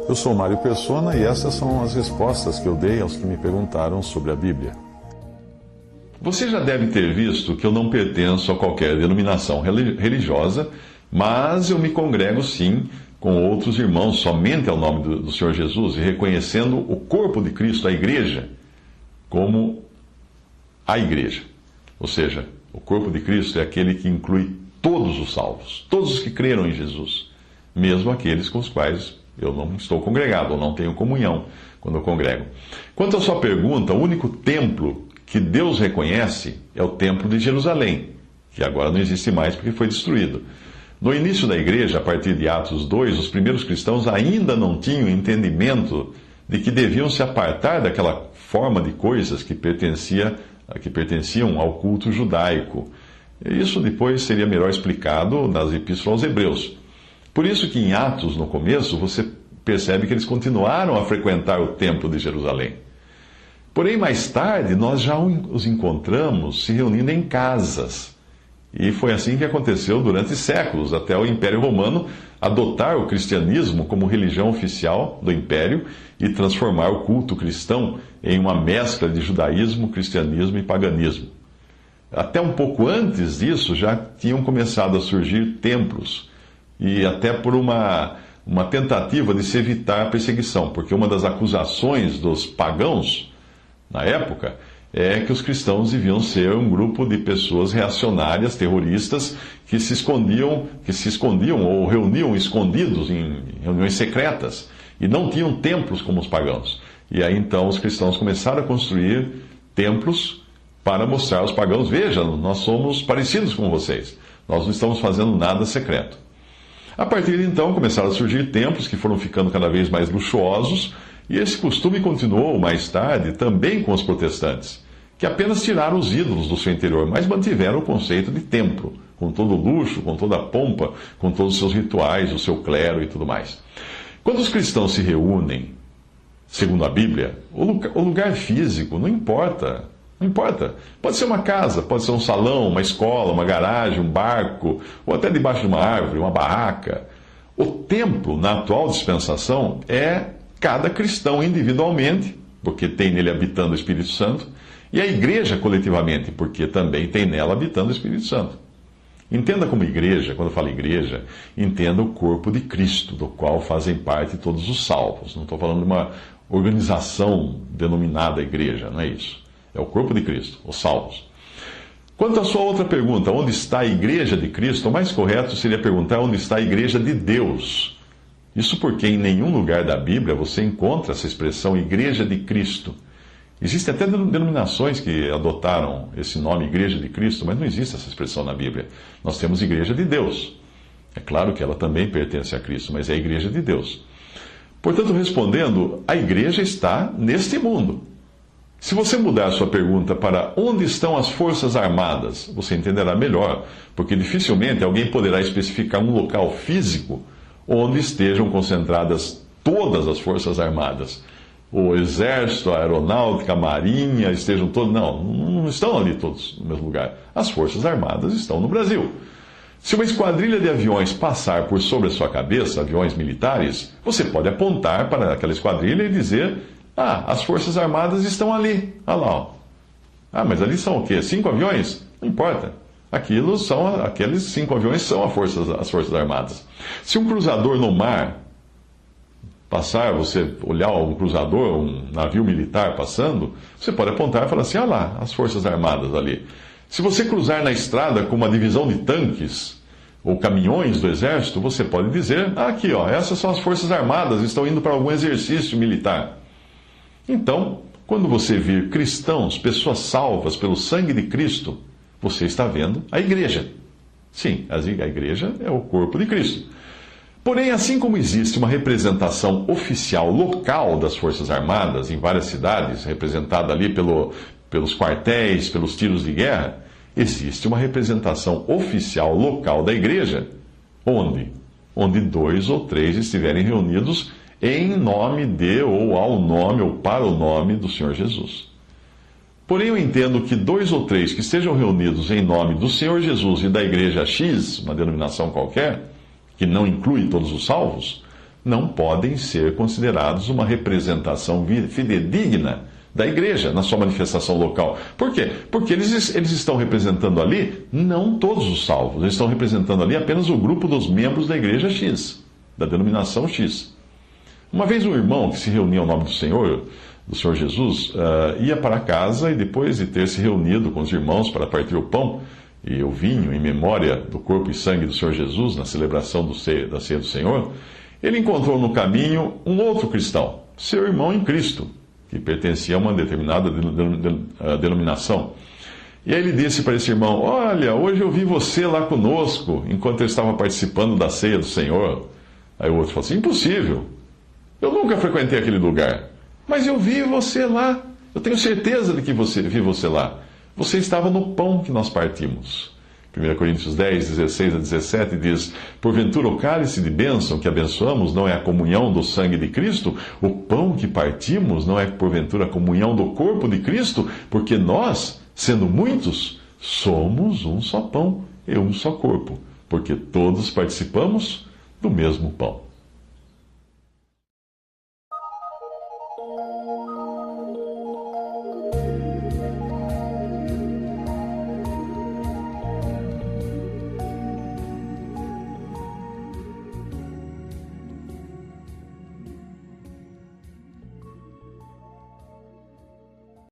Eu sou Mário Persona e essas são as respostas que eu dei aos que me perguntaram sobre a Bíblia. Você já deve ter visto que eu não pertenço a qualquer denominação religiosa, mas eu me congrego sim com outros irmãos somente ao nome do Senhor Jesus e reconhecendo o corpo de Cristo, a igreja, como a igreja. Ou seja, o corpo de Cristo é aquele que inclui todos os salvos, todos os que creram em Jesus, mesmo aqueles com os quais eu não estou congregado, ou não tenho comunhão quando eu congrego. Quanto à sua pergunta, o único templo que Deus reconhece é o templo de Jerusalém, que agora não existe mais porque foi destruído. No início da igreja, a partir de Atos 2, os primeiros cristãos ainda não tinham entendimento de que deviam se apartar daquela forma de coisas que pertenciam ao culto judaico. Isso depois seria melhor explicado nas epístolas aos Hebreus. Por isso que em Atos, no começo, você percebe que eles continuaram a frequentar o templo de Jerusalém. Porém, mais tarde, nós já os encontramos se reunindo em casas. E foi assim que aconteceu durante séculos, até o Império Romano adotar o cristianismo como religião oficial do Império e transformar o culto cristão em uma mescla de judaísmo, cristianismo e paganismo. Até um pouco antes disso, já tinham começado a surgir templos, e até por uma tentativa de se evitar a perseguição, porque uma das acusações dos pagãos, na época, é que os cristãos deviam ser um grupo de pessoas reacionárias, terroristas, que se escondiam ou reuniam escondidos em reuniões secretas, e não tinham templos como os pagãos. E aí então os cristãos começaram a construir templos para mostrar aos pagãos: vejam, nós somos parecidos com vocês, nós não estamos fazendo nada secreto. A partir de então começaram a surgir templos que foram ficando cada vez mais luxuosos, e esse costume continuou mais tarde também com os protestantes, que apenas tiraram os ídolos do seu interior, mas mantiveram o conceito de templo, com todo o luxo, com toda a pompa, com todos os seus rituais, o seu clero e tudo mais. Quando os cristãos se reúnem, segundo a Bíblia, o lugar físico não importa. Não importa. Pode ser uma casa, pode ser um salão, uma escola, uma garagem, um barco, ou até debaixo de uma árvore, uma barraca. O templo, na atual dispensação, é cada cristão individualmente, porque tem nele habitando o Espírito Santo, e a igreja coletivamente, porque também tem nela habitando o Espírito Santo. Entenda como igreja, quando eu falo igreja, entenda o corpo de Cristo, do qual fazem parte todos os salvos. Não estou falando de uma organização denominada igreja, não é isso. É o corpo de Cristo, os salvos. Quanto à sua outra pergunta, onde está a igreja de Cristo, o mais correto seria perguntar onde está a igreja de Deus. Isso porque em nenhum lugar da Bíblia você encontra essa expressão igreja de Cristo. Existem até denominações que adotaram esse nome igreja de Cristo, mas não existe essa expressão na Bíblia. Nós temos igreja de Deus. É claro que ela também pertence a Cristo, mas é a igreja de Deus. Portanto, respondendo, a igreja está neste mundo. Se você mudar a sua pergunta para onde estão as forças armadas, você entenderá melhor, porque dificilmente alguém poderá especificar um local físico onde estejam concentradas todas as forças armadas. O exército, a aeronáutica, a marinha, estejam todos... Não estão ali todos no mesmo lugar. As forças armadas estão no Brasil. Se uma esquadrilha de aviões passar por sobre a sua cabeça, aviões militares, você pode apontar para aquela esquadrilha e dizer: as forças armadas estão ali. Olha lá. Mas ali são o quê? 5 aviões? Não importa. Aqueles 5 aviões são as forças armadas. Se um cruzador no mar passar, você olhar um cruzador, um navio militar passando, você pode apontar e falar assim: olha lá, as forças armadas ali. Se você cruzar na estrada com uma divisão de tanques ou caminhões do exército, você pode dizer: aqui, essas são as forças armadas, estão indo para algum exercício militar. Então, quando você vir cristãos, pessoas salvas pelo sangue de Cristo, você está vendo a igreja. Sim, a igreja é o corpo de Cristo. Porém, assim como existe uma representação oficial local das Forças Armadas em várias cidades, representada ali pelos quartéis, pelos tiros de guerra, existe uma representação oficial local da igreja. Onde 2 ou 3 estiverem reunidos em nome de, ou ao nome, ou para o nome do Senhor Jesus. Porém, eu entendo que 2 ou 3 que estejam reunidos em nome do Senhor Jesus e da igreja X, uma denominação qualquer, que não inclui todos os salvos, não podem ser considerados uma representação fidedigna da igreja na sua manifestação local. Por quê? Porque eles estão representando ali não todos os salvos, eles estão representando ali apenas o grupo dos membros da igreja X, da denominação X. Uma vez um irmão que se reunia ao nome do Senhor Jesus, ia para casa e depois de ter se reunido com os irmãos para partir o pão e o vinho em memória do corpo e sangue do Senhor Jesus na celebração da ceia do Senhor, ele encontrou no caminho um outro cristão, seu irmão em Cristo, que pertencia a uma determinada denominação. E aí ele disse para esse irmão: olha, hoje eu vi você lá conosco, enquanto eu estava participando da ceia do Senhor. Aí o outro falou assim: impossível, eu nunca frequentei aquele lugar, mas eu vi você lá, eu tenho certeza de que vi você lá. Você estava no pão que nós partimos. 1 Coríntios 10, 16 a 17 diz: porventura o cálice de bênção que abençoamos não é a comunhão do sangue de Cristo? O pão que partimos não é porventura a comunhão do corpo de Cristo? Porque nós, sendo muitos, somos um só pão e um só corpo, porque todos participamos do mesmo pão.